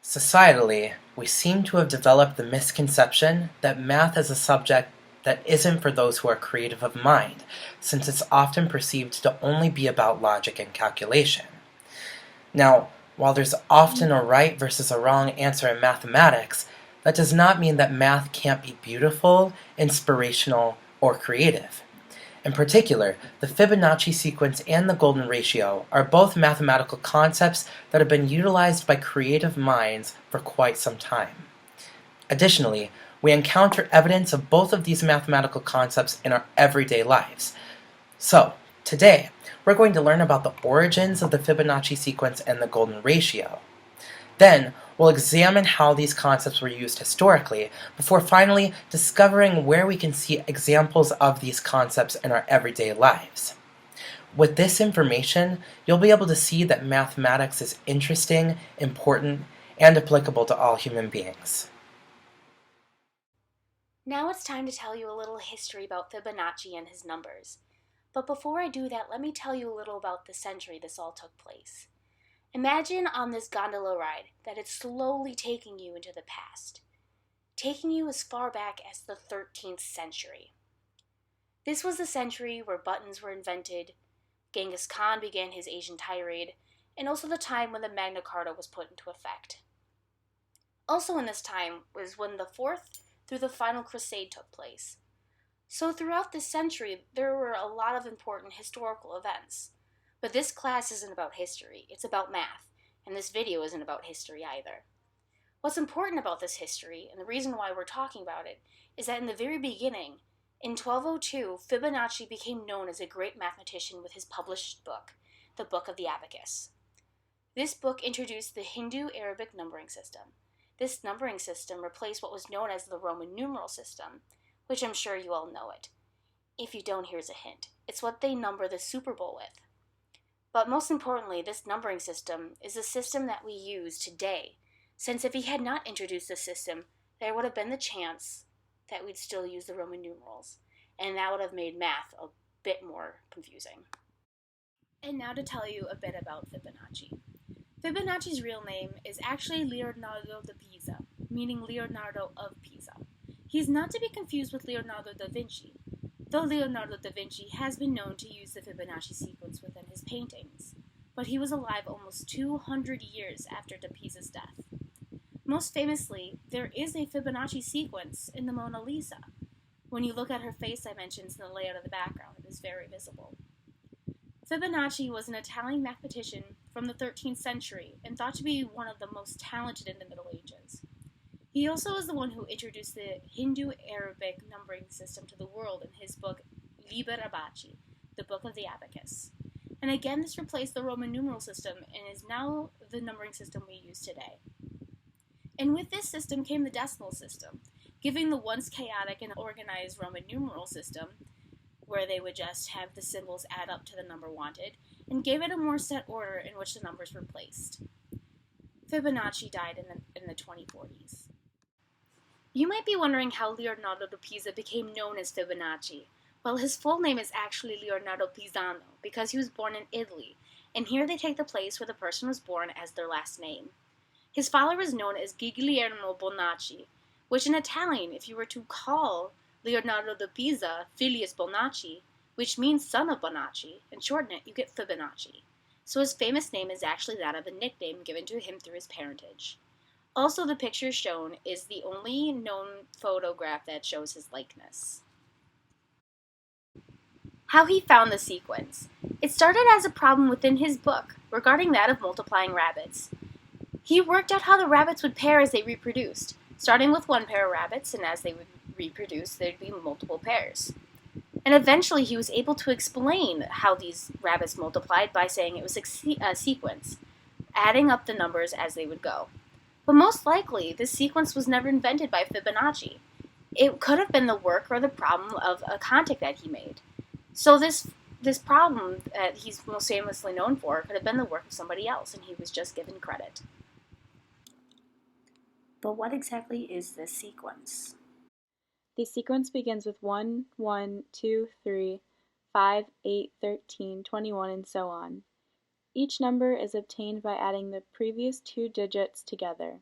Societally, we seem to have developed the misconception that math is a subject that isn't for those who are creative of mind, since it's often perceived to only be about logic and calculation. Now, while there's often a right versus a wrong answer in mathematics, that does not mean that math can't be beautiful, inspirational, or creative. In particular, the Fibonacci sequence and the golden ratio are both mathematical concepts that have been utilized by creative minds for quite some time. Additionally, we encounter evidence of both of these mathematical concepts in our everyday lives. So, today, we're going to learn about the origins of the Fibonacci sequence and the golden ratio. Then, we'll examine how these concepts were used historically, before finally discovering where we can see examples of these concepts in our everyday lives. With this information, you'll be able to see that mathematics is interesting, important, and applicable to all human beings. Now it's time to tell you a little history about Fibonacci and his numbers. But before I do that, let me tell you a little about the century this all took place. Imagine on this gondola ride that it's slowly taking you into the past, taking you as far back as the 13th century. This was the century where buttons were invented, Genghis Khan began his Asian tirade, and also the time when the Magna Carta was put into effect. Also in this time was when the Fourth through the Final Crusade took place. So throughout this century, there were a lot of important historical events. But this class isn't about history, it's about math, and this video isn't about history either. What's important about this history, and the reason why we're talking about it, is that in the very beginning, in 1202, Fibonacci became known as a great mathematician with his published book, the Book of the Abacus. This book introduced the Hindu-Arabic numbering system. This numbering system replaced what was known as the Roman numeral system, which I'm sure you all know it. If you don't, here's a hint. It's what they number the Super Bowl with. But most importantly, this numbering system is the system that we use today, since if he had not introduced this system, there would have been the chance that we'd still use the Roman numerals, and that would have made math a bit more confusing. And now to tell you a bit about Fibonacci. Fibonacci's real name is actually Leonardo da Pisa, meaning Leonardo of Pisa. He's not to be confused with Leonardo da Vinci, though Leonardo da Vinci has been known to use the Fibonacci sequence within his paintings, but he was alive almost 200 years after da Pisa's death. Most famously, there is a Fibonacci sequence in the Mona Lisa. When you look at her face dimensions and the layout of the background, it is very visible. Fibonacci was an Italian mathematician from the 13th century and thought to be one of the most talented in the Middle Ages. He also is the one who introduced the Hindu-Arabic numbering system to the world in his book Liber Abaci, the Book of the Abacus. And again, this replaced the Roman numeral system and is now the numbering system we use today. And with this system came the decimal system, giving the once chaotic and organized Roman numeral system, where they would just have the symbols add up to the number wanted, and gave it a more set order in which the numbers were placed. Fibonacci died in the 2040s. You might be wondering how Leonardo da Pisa became known as Fibonacci. Well, his full name is actually Leonardo Pisano, because he was born in Italy, and here they take the place where the person was born as their last name. His father was known as Guglielmo Bonacci, which in Italian, if you were to call Leonardo da Pisa Filius Bonacci, which means son of Bonacci, and shorten it, you get Fibonacci. So his famous name is actually that of a nickname given to him through his parentage. Also, the picture shown is the only known photograph that shows his likeness. How he found the sequence. It started as a problem within his book regarding that of multiplying rabbits. He worked out how the rabbits would pair as they reproduced, starting with one pair of rabbits, and as they would reproduce, there'd be multiple pairs. And eventually he was able to explain how these rabbits multiplied by saying it was a sequence, adding up the numbers as they would go. But most likely, this sequence was never invented by Fibonacci. It could have been the work or the problem of a contact that he made. So this problem that he's most famously known for could have been the work of somebody else, and he was just given credit. But what exactly is this sequence? The sequence begins with 1, 1, 2, 3, 5, 8, 13, 21, and so on. Each number is obtained by adding the previous two digits together.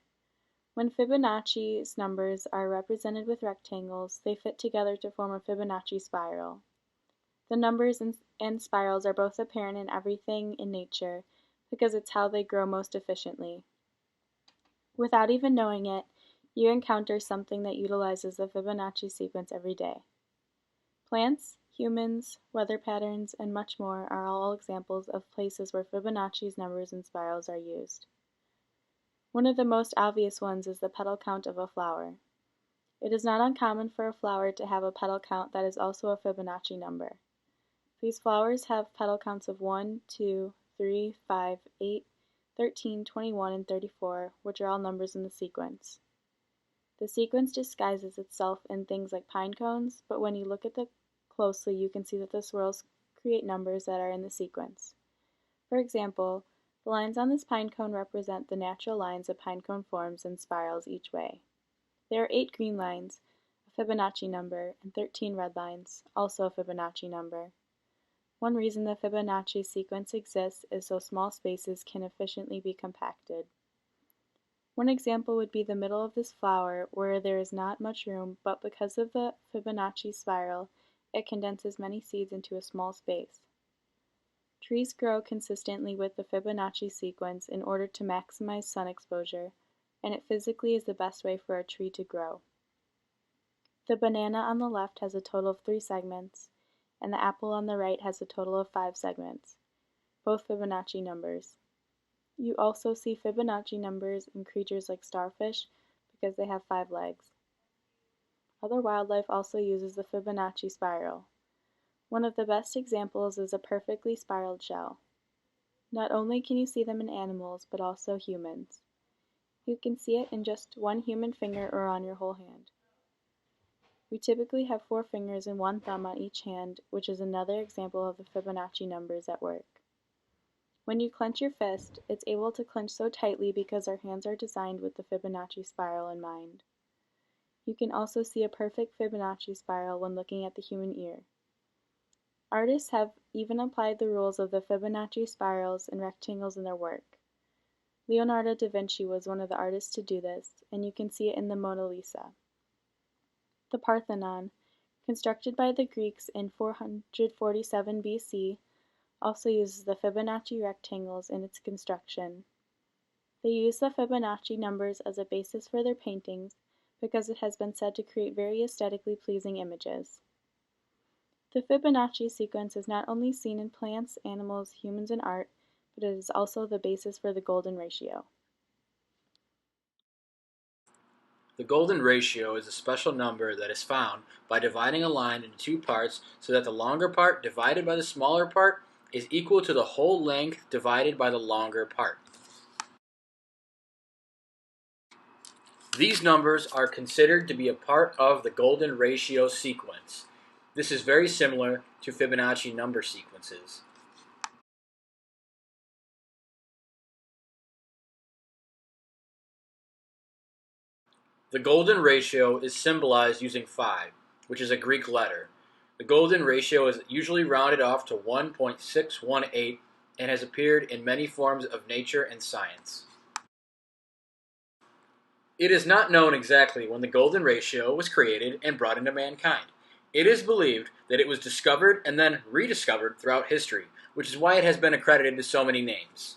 When Fibonacci's numbers are represented with rectangles, they fit together to form a Fibonacci spiral. The numbers and spirals are both apparent in everything in nature because it's how they grow most efficiently. Without even knowing it, you encounter something that utilizes the Fibonacci sequence every day. Plants, humans, weather patterns, and much more are all examples of places where Fibonacci's numbers and spirals are used. One of the most obvious ones is the petal count of a flower. It is not uncommon for a flower to have a petal count that is also a Fibonacci number. These flowers have petal counts of 1, 2, 3, 5, 8, 13, 21, and 34, which are all numbers in the sequence. The sequence disguises itself in things like pine cones, but when you look at it closely, you can see that the swirls create numbers that are in the sequence. For example, the lines on this pine cone represent the natural lines a pine cone forms in spirals each way. There are 8 green lines, a Fibonacci number, and 13 red lines, also a Fibonacci number. One reason the Fibonacci sequence exists is so small spaces can efficiently be compacted. One example would be the middle of this flower where there is not much room, but because of the Fibonacci spiral, it condenses many seeds into a small space. Trees grow consistently with the Fibonacci sequence in order to maximize sun exposure, and it physically is the best way for a tree to grow. The banana on the left has a total of 3 segments, and the apple on the right has a total of 5 segments, both Fibonacci numbers. You also see Fibonacci numbers in creatures like starfish because they have 5 legs. Other wildlife also uses the Fibonacci spiral. One of the best examples is a perfectly spiraled shell. Not only can you see them in animals, but also humans. You can see it in just one human finger or on your whole hand. We typically have 4 fingers and 1 thumb on each hand, which is another example of the Fibonacci numbers at work. When you clench your fist, it's able to clench so tightly because our hands are designed with the Fibonacci spiral in mind. You can also see a perfect Fibonacci spiral when looking at the human ear. Artists have even applied the rules of the Fibonacci spirals and rectangles in their work. Leonardo da Vinci was one of the artists to do this, and you can see it in the Mona Lisa. The Parthenon, constructed by the Greeks in 447 BC, also uses the Fibonacci rectangles in its construction. They use the Fibonacci numbers as a basis for their paintings because it has been said to create very aesthetically pleasing images. The Fibonacci sequence is not only seen in plants, animals, humans, and art, but it is also the basis for the golden ratio. The golden ratio is a special number that is found by dividing a line into 2 parts so that the longer part divided by the smaller part is equal to the whole length divided by the longer part. These numbers are considered to be a part of the golden ratio sequence. This is very similar to Fibonacci number sequences. The golden ratio is symbolized using 5, which is a Greek letter. The golden ratio is usually rounded off to 1.618 and has appeared in many forms of nature and science. It is not known exactly when the golden ratio was created and brought into mankind. It is believed that it was discovered and then rediscovered throughout history, which is why it has been accredited to so many names.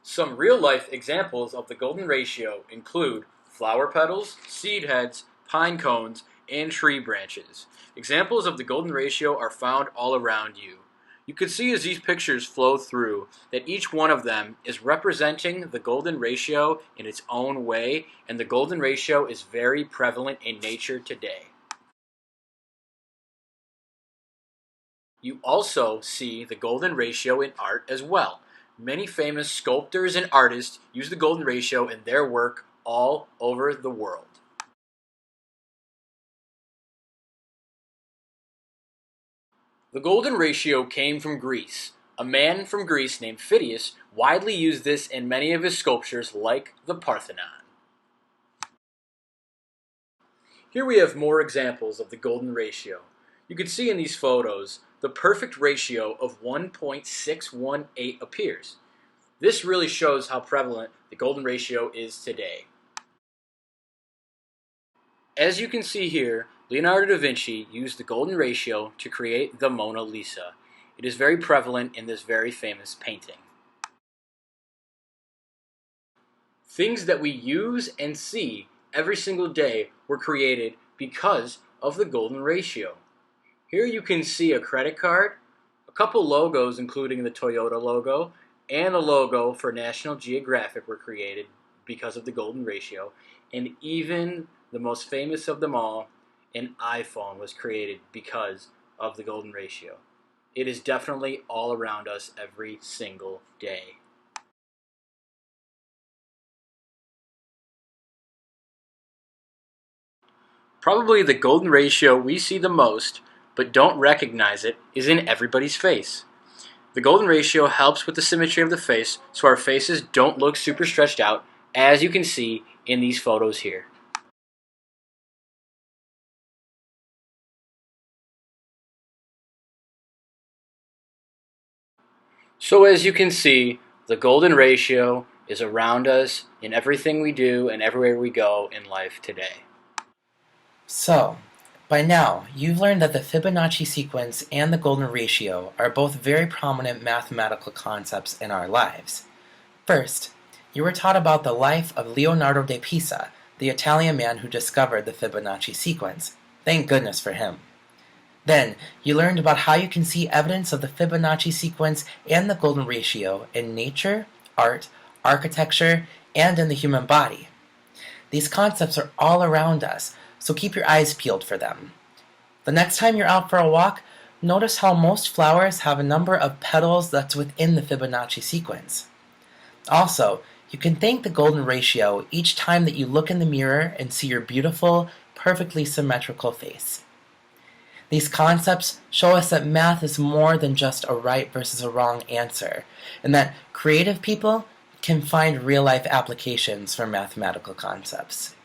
Some real-life examples of the golden ratio include flower petals, seed heads, pine cones, and tree branches. Examples of the golden ratio are found all around you. You can see as these pictures flow through that each one of them is representing the golden ratio in its own way, and the golden ratio is very prevalent in nature today. You also see the golden ratio in art as well. Many famous sculptors and artists use the golden ratio in their work all over the world. The golden ratio came from Greece. A man from Greece named Phidias widely used this in many of his sculptures like the Parthenon. Here we have more examples of the golden ratio. You can see in these photos the perfect ratio of 1.618 appears. This really shows how prevalent the golden ratio is today. As you can see here, Leonardo da Vinci used the golden ratio to create the Mona Lisa. It is very prevalent in this very famous painting. Things that we use and see every single day were created because of the golden ratio. Here you can see a credit card, a couple logos including the Toyota logo, and a logo for National Geographic were created because of the golden ratio, and even the most famous of them all, an iPhone, was created because of the golden ratio. It is definitely all around us every single day. Probably the golden ratio we see the most, but don't recognize it, is in everybody's face. The golden ratio helps with the symmetry of the face, so our faces don't look super stretched out, as you can see in these photos here. So as you can see, the golden ratio is around us in everything we do and everywhere we go in life today. So, by now, you've learned that the Fibonacci sequence and the golden ratio are both very prominent mathematical concepts in our lives. First, you were taught about the life of Leonardo da Pisa, the Italian man who discovered the Fibonacci sequence. Thank goodness for him. Then, you learned about how you can see evidence of the Fibonacci sequence and the golden ratio in nature, art, architecture, and in the human body. These concepts are all around us, so keep your eyes peeled for them. The next time you're out for a walk, notice how most flowers have a number of petals that's within the Fibonacci sequence. Also, you can thank the golden ratio each time that you look in the mirror and see your beautiful, perfectly symmetrical face. These concepts show us that math is more than just a right versus a wrong answer, and that creative people can find real-life applications for mathematical concepts.